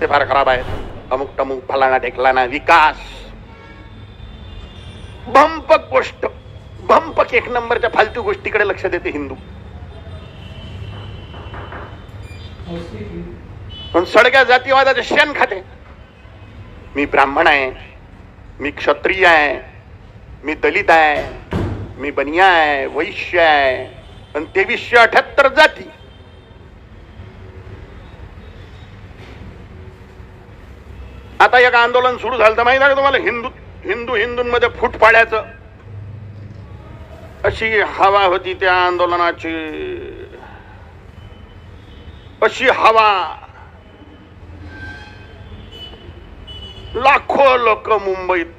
रस्ते फार खराब आहेत, अमुक टमुक फलाना ढेकलाना विकास, भंपक गोष्ट, भंपक एक नंबरच्या फालतू गोष्टीकडे लक्ष देते हिंदू. पण सडक्या जातीवादाचे शेण खाते. मी ब्राह्मण आहे, मी क्षत्रिय आहे, मी दलित आहे, मी बनिया आहे, वैश्य आहे, आणि 2378 जाती. आता एक आंदोलन सुरू झालं तर माहिती आहे का तुम्हाला, हिंदूंमध्ये फूट पाडायचं अशी हवा होती त्या आंदोलनाची. अशी हवा, लाखो लोक मुंबईत.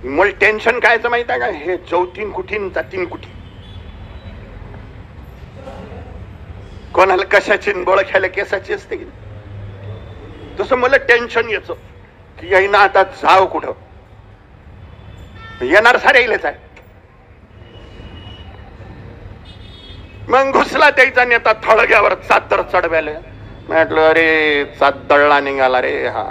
मला टेन्शन कायचं माहित आहे का, हे चौथीन कुठीन जातीन कुठी, कोणाला कशाची बोळ खायला केसाची असते की. तसं मला टेन्शन यायचं की यायना आता जाव कुठं, येणार सारे येईलच आहे. मग घुसला त्याचा नेता थळग्यावर चादर चढवायला. म्हटलं अरे चादळला निघाला रे हा.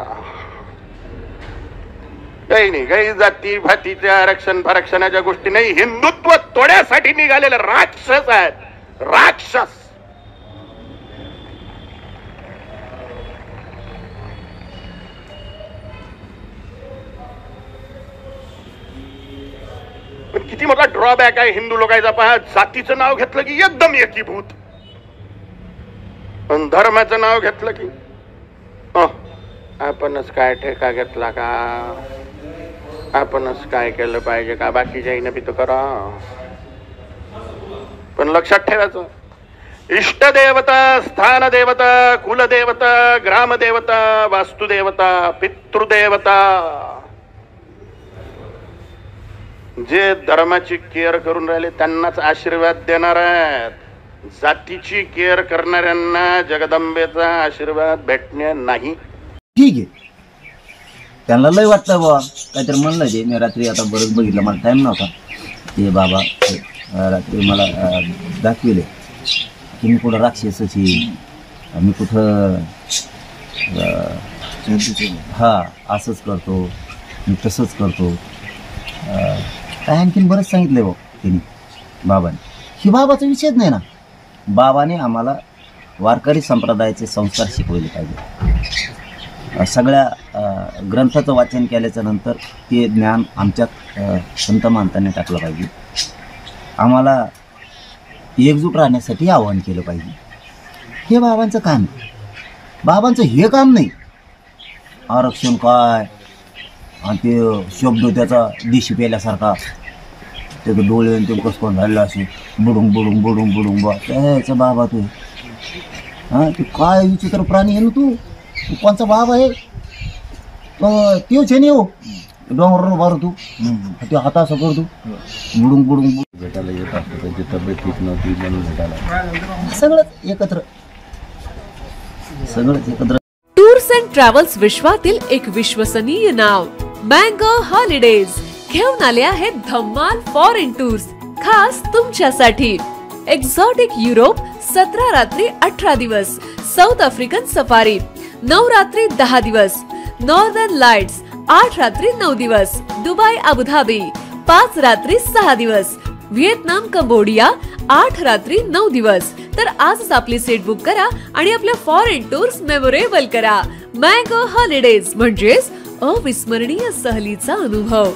काही नाही, काही जाती भातीच्या आरक्षणाच्या गोष्टी नाही, हिंदुत्व तोड्यासाठी निघालेले राक्षस आहेत, राक्षस. पण किती मोठा ड्रॉबॅक आहे हिंदू लोकांचा पहा. जातीचं नाव घेतलं की एकदम एकीभूत, पण धर्माचं नाव घेतलं की आपणच काय ठेका घेतला का, आपणच काय केलं पाहिजे का, बाकीच्या बी तर करा. पण लक्षात ठेवायचं, इष्टदेवता, स्थानदेवता, कुलदेवता, ग्रामदेवता, वास्तुदेवता, पितृदेवता, जे धर्माची केअर करून राहिले त्यांनाच आशीर्वाद देणार आहेत. जातीची केअर करणाऱ्यांना जगदंबेचा आशीर्वाद भेटणे नाही. ठीक आहे, त्यांना लय वाटतं बाबा काहीतरी म्हणलं ते. मी रात्री आता बरंच बघितलं, मला टाईम नव्हता. ते बाबा रात्री मला दाखविले की मी कुठं राक्षसाची, मी कुठं हा असंच करतो, मी तसंच करतो. काय आणखीन बरंच सांगितलं हो त्यांनी बाबाने. ही बाबाचा विषयच नाही ना. बाबाने आम्हाला वारकरी संप्रदायाचे संस्कार शिकवले पाहिजे. सगळ्या ग्रंथाचं वाचन केल्याच्या नंतर ते ज्ञान आमच्यात संत मानताने टाकलं पाहिजे. आम्हाला एकजूट राहण्यासाठी आवाहन केलं पाहिजे. हे बाबांचं काम आहे. बाबांचं हे काम नाही आरक्षण काय आणि ते शब्द त्याचा दिशी पेल्यासारखा, त्याचं डोळे ते कसं कोण झालेलं असे बुडून बुडून बुडून बुडून बा त्याचा बाबा तू. हां तू काय विचित्र प्राणी आहे ना तू कोणचा बाबा आहे. तेच आहे नाही हो डोंगर मारू तू ते हाता असं करतो बुडून बुडून भेटायला येत असतं. त्याची तब्येत ठीक नव्हती म्हणून भेटायला. सगळंच एकत्र, सगळंच एकत्र. टूर्स अँड ट्रॅव्हल्स विश्वातील एक विश्वसनीय नाव मँगो हॉलिडेज घेऊन आले आहेत धम्माल फॉरेन टूर्स खास तुमच्यासाठी. एक्झॉटिक युरोप 17 रात्री 18 दिवस, साऊथ आफ्रिकन सफारी 9 रात्री 10 दिवस, नॉर्दर्न लाईट्स 8 रात्री 9 दिवस, दुबई अबुधाबी 5 रात्री 6 दिवस, व्हिएतनाम कंबोडिया 8 रात्री 9 दिवस. तर आजच आपली सीट बुक करा आणि आपल्या फॉरेन टूर्स मेमोरेबल करा. मँगो हॉलिडेज म्हणजेच अविस्मरणीय सहलीचा अनुभव.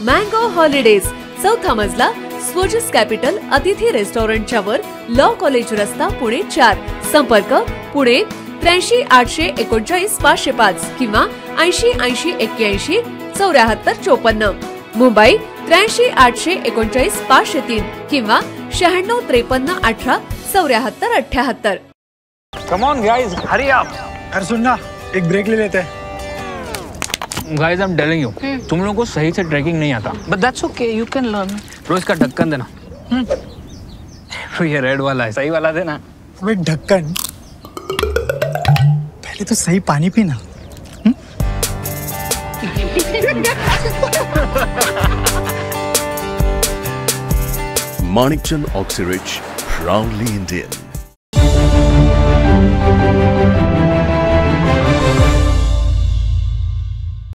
मँगो हॉलिडेज, 4था मजला, स्वोजस कॅपिटल अतिथी रेस्टॉरंटच्या वर, लॉ कॉलेज रस्ता, पुणे 4. संपर्क पुणे 83 839 505 किंवा 80 80 81 74 54. मुंबई 83 839 503 किंवा 96 53 18 74 78. Come on guys, hurry up. अरे सुन ना, एक ब्रेक ले लेते हैं. Guys, I'm telling you, तुम लोगों को सही से ट्रैकिंग नहीं आता. But that's okay, you can learn. रोज का ढक्कन देना. तो ये रेड वाला है, सही वाला देना. वे ढक्कन. पहले तो सही पानी पीना. Manikchand Oxyrich, proudly Indian.